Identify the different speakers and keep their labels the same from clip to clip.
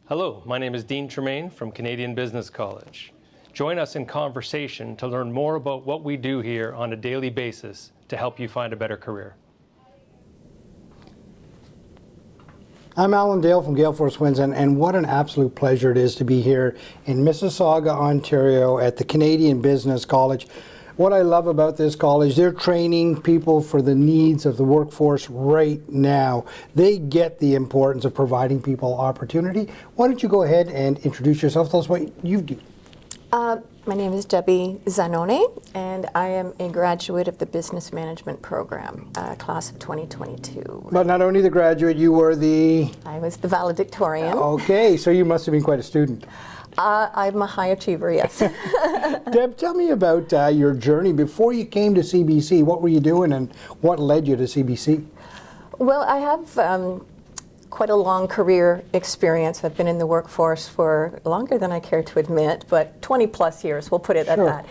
Speaker 1: Hello, my name is Dean Tremaine from Canadian Business College. Join us in conversation to learn more about what we do here on a daily basis to help you find a better career.
Speaker 2: I'm Alan Dale from Gale Force Winds, and what an absolute pleasure it is to be here in Mississauga, Ontario at the Canadian Business College. What I love about this college, they're training people for the needs of the workforce right now. They get the importance of providing people opportunity. Why don't you go ahead and introduce yourself? Tell us what you do.
Speaker 3: My name is Debi Zanone, and I am a graduate of the Business Management Program, class of 2022.
Speaker 2: But not only the graduate, you were the...
Speaker 3: I was the valedictorian.
Speaker 2: Okay, so you must have been quite a student.
Speaker 3: I'm a high achiever, yes.
Speaker 2: Deb, tell me about your journey. Before you came to CBC, what were you doing and what led you to CBC?
Speaker 3: Well, I have quite a long career experience. I've been in the workforce for longer than I care to admit, but 20 plus years, we'll put it at that.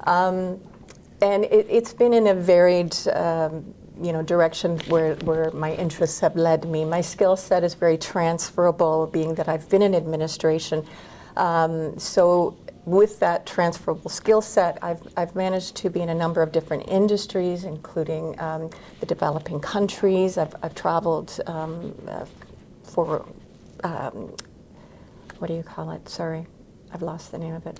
Speaker 3: And it's been in a varied direction where my interests have led me. My skill set is very transferable, being that I've been in administration. So with that transferable skill set, I've managed to be in a number of different industries, including the developing countries. I've traveled for, what do you call it? Sorry, I've lost the name of it.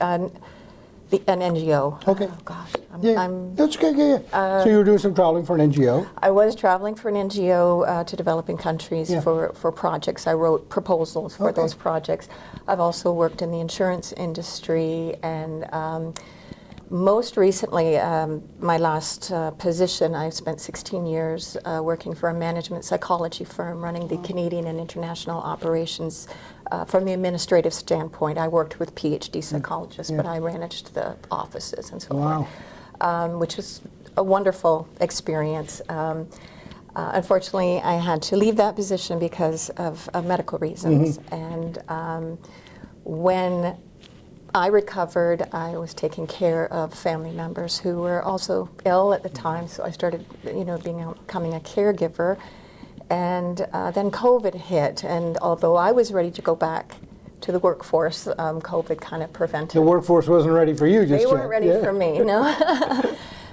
Speaker 3: An NGO.
Speaker 2: Okay.
Speaker 3: Oh gosh.
Speaker 2: That's okay. So you were doing some traveling for an NGO?
Speaker 3: I was traveling for an NGO to developing countries for projects. I wrote proposals for those projects. I've also worked in the insurance industry, and most recently, my last position, I spent 16 years working for a management psychology firm running the Canadian and international operations. From the administrative standpoint, I worked with PhD psychologists, but I managed the offices and so forth, which was a wonderful experience. Unfortunately, I had to leave that position because of medical reasons. And when I recovered, I was taking care of family members who were also ill at the time, so I started, becoming a caregiver. And then COVID hit, and although I was ready to go back to the workforce, COVID kind of prevented.
Speaker 2: The workforce wasn't ready for you just yet.
Speaker 3: They weren't ready for me, no.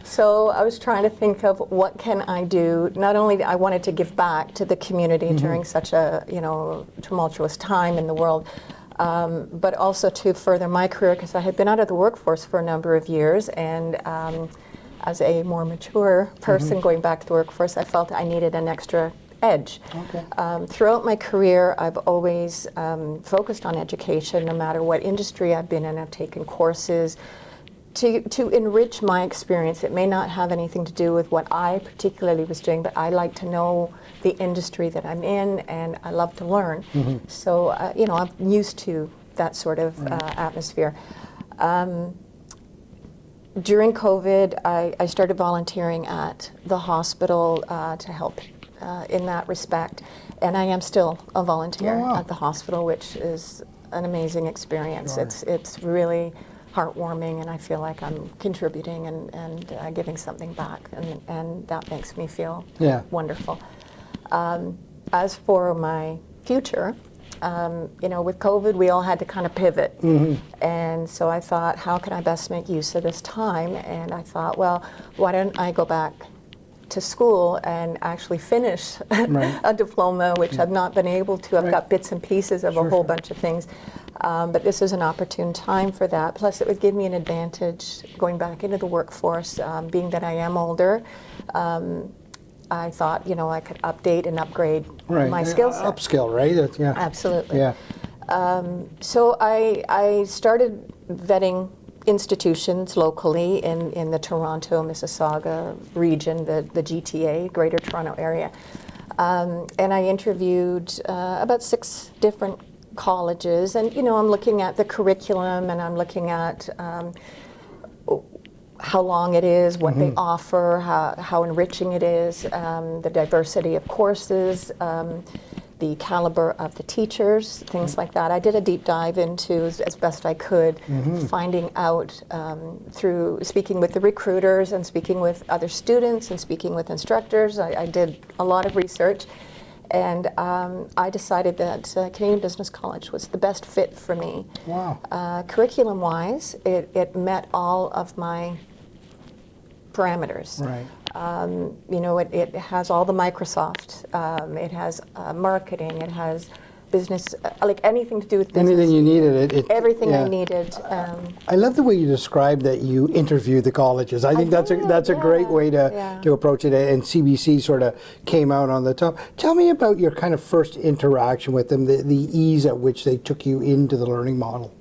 Speaker 3: So I was trying to think of what can I do. Not only I wanted to give back to the community during such a tumultuous time in the world, but also to further my career, because I had been out of the workforce for a number of years, and as a more mature person going back to the workforce, I felt I needed an extra edge. Throughout my career, I've always focused on education, no matter what industry I've been in. I've taken courses to enrich my experience. It may not have anything to do with what I particularly was doing, but I like to know the industry that I'm in, and I love to learn. So, I'm used to that sort of atmosphere. During COVID, I started volunteering at the hospital to help in that respect, and I am still a volunteer at the hospital, which is an amazing experience. It's really heartwarming, and I feel like I'm contributing and giving something back, and that makes me feel wonderful. As for my future, with COVID, we all had to kind of pivot. And so I thought, how can I best make use of this time? And I thought, well, why don't I go back to school and actually finish a diploma, which I've not been able to. I've got bits and pieces of a whole bunch of things. But this is an opportune time for that. Plus, it would give me an advantage going back into the workforce, being that I am older. I thought, I could update and upgrade my skill set.
Speaker 2: Upskill, right?
Speaker 3: Absolutely. So I started vetting institutions locally in the Toronto, Mississauga region, the GTA, Greater Toronto area. And I interviewed about 6 different colleges, and I'm looking at the curriculum, and I'm looking at how long it is, what they offer, how enriching it is, the diversity of courses, the caliber of the teachers, things like that. I did a deep dive into, as best I could, finding out through speaking with the recruiters and speaking with other students and speaking with instructors. I did a lot of research, And I decided that Canadian Business College was the best fit for me.
Speaker 2: Wow.
Speaker 3: Curriculum-wise, it met all of my parameters.
Speaker 2: Right.
Speaker 3: You know, it has all the Microsoft, it has marketing, it has business, like anything to do with business.
Speaker 2: Anything you needed.
Speaker 3: Everything
Speaker 2: yeah.
Speaker 3: I needed.
Speaker 2: I love the way you describe that you interview the colleges. I think that's a great way to approach it, and CBC sort of came out on the top. Tell me about your kind of first interaction with them, the ease at which they took you into the learning model.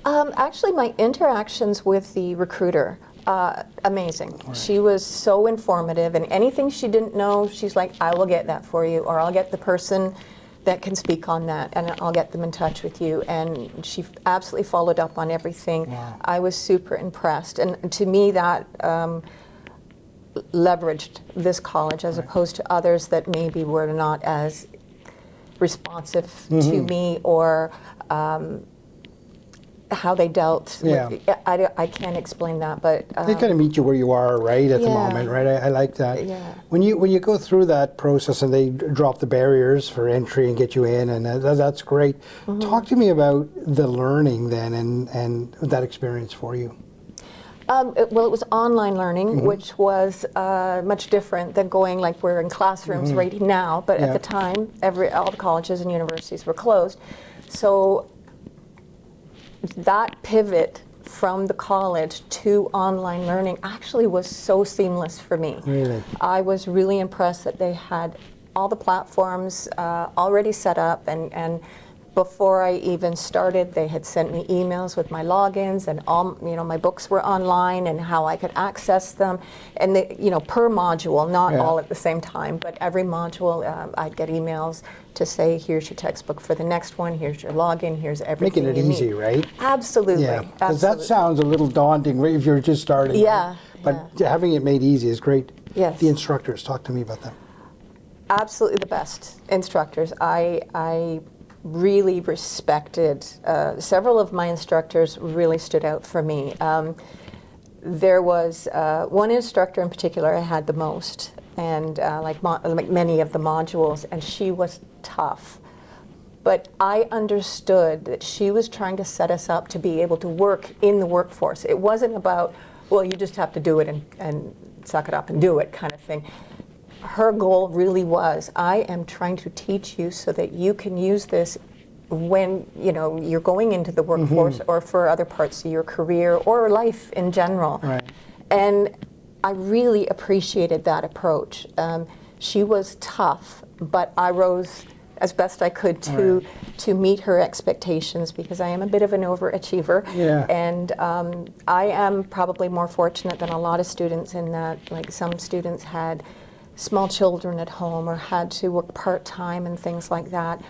Speaker 3: Actually, my interactions with the recruiter, amazing. Right. She was so informative, and anything she didn't know, she's like, I will get that for you, or I'll get the person that can speak on that, and I'll get them in touch with you. And she absolutely followed up on everything. Wow. I was super impressed, and to me that leveraged this college as opposed to others that maybe were not as responsive to me, or how they dealt with, I can't explain that, but
Speaker 2: they kind of meet you where you are, right, at the moment, right? I like that.
Speaker 3: Yeah.
Speaker 2: When you go through that process and they drop the barriers for entry and get you in, and that's great. Talk to me about the learning then, and that experience for you.
Speaker 3: Well, it was online learning, which was much different than going like we're in classrooms right now. But at the time, all the colleges and universities were closed, so that pivot from the college to online learning actually was so seamless for me.
Speaker 2: Really?
Speaker 3: I was really impressed that they had all the platforms already set up, and before I even started, they had sent me emails with my logins, and all, you know, my books were online and how I could access them, and they, you know, per module, not all at the same time, but every module I'd get emails to say, here's your textbook for the next one, here's your login, here's everything.
Speaker 2: Making it easy, right?
Speaker 3: Absolutely.
Speaker 2: Yeah, because that sounds a little daunting, right, if you're just starting.
Speaker 3: Yeah.
Speaker 2: Right? But having it made easy is great.
Speaker 3: Yes.
Speaker 2: The instructors, talk to me about them.
Speaker 3: Absolutely the best instructors. I really respected, several of my instructors really stood out for me. There was one instructor in particular I had the most, and like many of the modules, and she was tough. But I understood that she was trying to set us up to be able to work in the workforce. It wasn't about, well, you just have to do it and suck it up and do it kind of thing. Her goal really was, I am trying to teach you so that you can use this when, you know, you're going into the workforce or for other parts of your career or life in general.
Speaker 2: Right.
Speaker 3: And I really appreciated that approach. She was tough, but I rose as best I could to meet her expectations, because I am a bit of an overachiever.
Speaker 2: Yeah.
Speaker 3: And I am probably more fortunate than a lot of students in that, like, some students had small children at home or had to work part-time and things like that,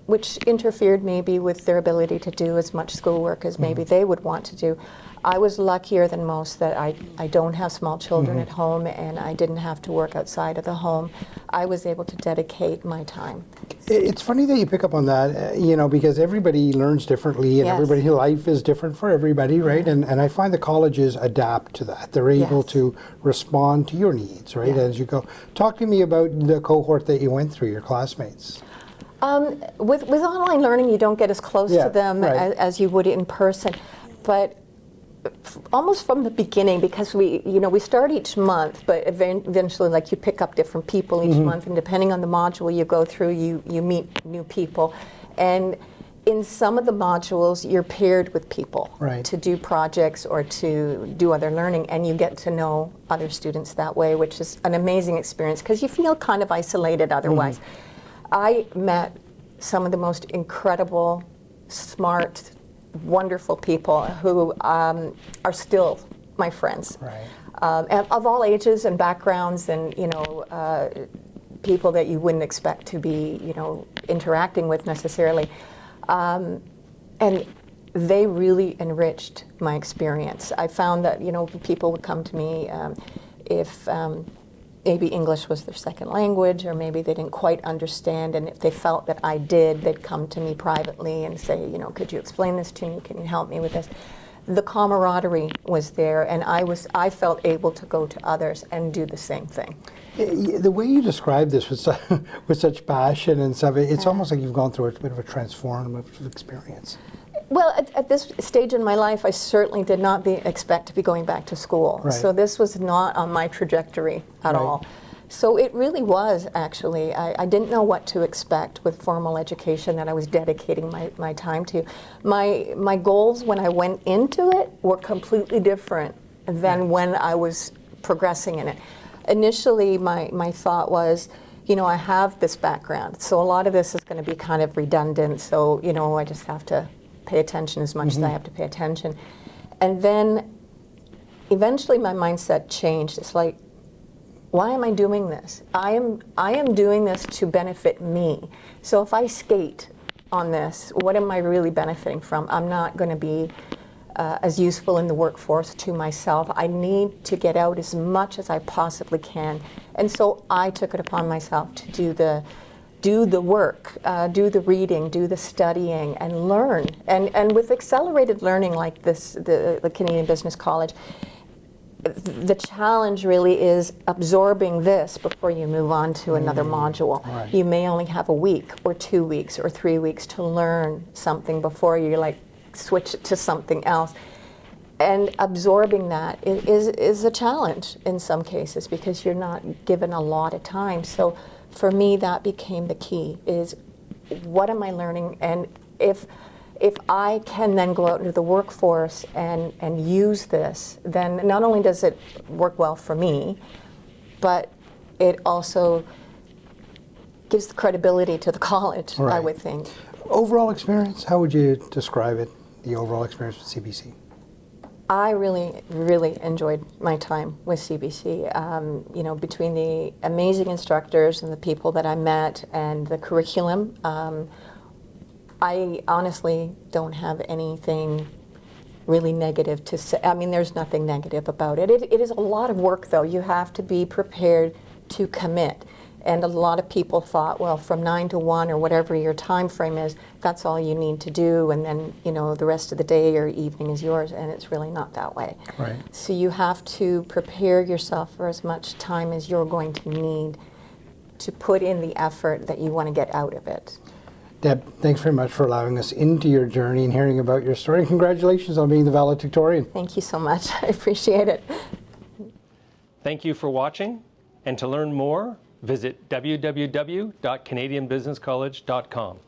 Speaker 3: which interfered maybe with their ability to do as much schoolwork as maybe they would want to do. I was luckier than most that I don't have small children at home, and I didn't have to work outside of the home. I was able to dedicate my time.
Speaker 2: It's funny that you pick up on that, you know, because everybody learns differently, and everybody's life is different for everybody, right? And I find the colleges adapt to that. They're able to respond to your needs, right, as you go. Talk to me about the cohort that you went through, your classmates.
Speaker 3: With online learning, you don't get as close to them as you would in person, but almost from the beginning, because we start each month, but eventually, like, you pick up different people each month, and depending on the module you go through, you meet new people. And in some of the modules, you're paired with people to do projects or to do other learning, and you get to know other students that way, which is an amazing experience, because you feel kind of isolated otherwise. I met some of the most incredible, smart, wonderful people who are still my friends, and of all ages and backgrounds, and people that you wouldn't expect to be interacting with necessarily, and they really enriched my experience. I found that people would come to me if maybe English was their second language, or maybe they didn't quite understand, and if they felt that I did, they'd come to me privately and say, could you explain this to me? Can you help me with this? the camaraderie was there, and I felt able to go to others and do the same thing.
Speaker 2: The way you describe this with such passion and stuff, it's almost like you've gone through a bit of a transformative experience.
Speaker 3: Well, at this stage in my life, I certainly did not expect to be going back to school.
Speaker 2: Right.
Speaker 3: So this was not on my trajectory at all. So it really was, actually. I didn't know what to expect with formal education that I was dedicating my time to. My goals when I went into it were completely different than when I was progressing in it. Initially, my thought was, you know, I have this background, so a lot of this is going to be kind of redundant, so, you know, I just have to pay attention as much as I have to pay attention. And then eventually my mindset changed. It's like, why am I doing this? I am doing this to benefit me. So if I skate on this, what am I really benefiting from? I'm not going to be as useful in the workforce to myself. I need to get out as much as I possibly can. And so I took it upon myself to do the work, do the reading, do the studying, and learn. And with accelerated learning like this, the Canadian Business College, the challenge really is absorbing this before you move on to another module.
Speaker 2: Right.
Speaker 3: You may only have a week or 2 weeks or 3 weeks to learn something before you like switch to something else. And absorbing that is a challenge in some cases because you're not given a lot of time. So for me, that became the key, is what am I learning? And if I can then go out into the workforce and use this, then not only does it work well for me, but it also gives the credibility to the college,
Speaker 2: Right.
Speaker 3: I would think.
Speaker 2: Overall experience, how would you describe it, the overall experience with CBC?
Speaker 3: I really, really enjoyed my time with CBC. You know, between the amazing instructors and the people that I met and the curriculum, I honestly don't have anything really negative to say. I mean, there's nothing negative about it. It is a lot of work, though. You have to be prepared to commit. And a lot of people thought, well, from 9 to 1 or whatever your time frame is, that's all you need to do, and then, you know, the rest of the day or evening is yours, and it's really not that way.
Speaker 2: Right.
Speaker 3: So you have to prepare yourself for as much time as you're going to need to put in the effort that you want to get out of it.
Speaker 2: Deb, thanks very much for allowing us into your journey and hearing about your story. And congratulations on being the valedictorian.
Speaker 3: Thank you so much. I appreciate it.
Speaker 1: Thank you for watching, and to learn more, visit www.canadianbusinesscollege.com.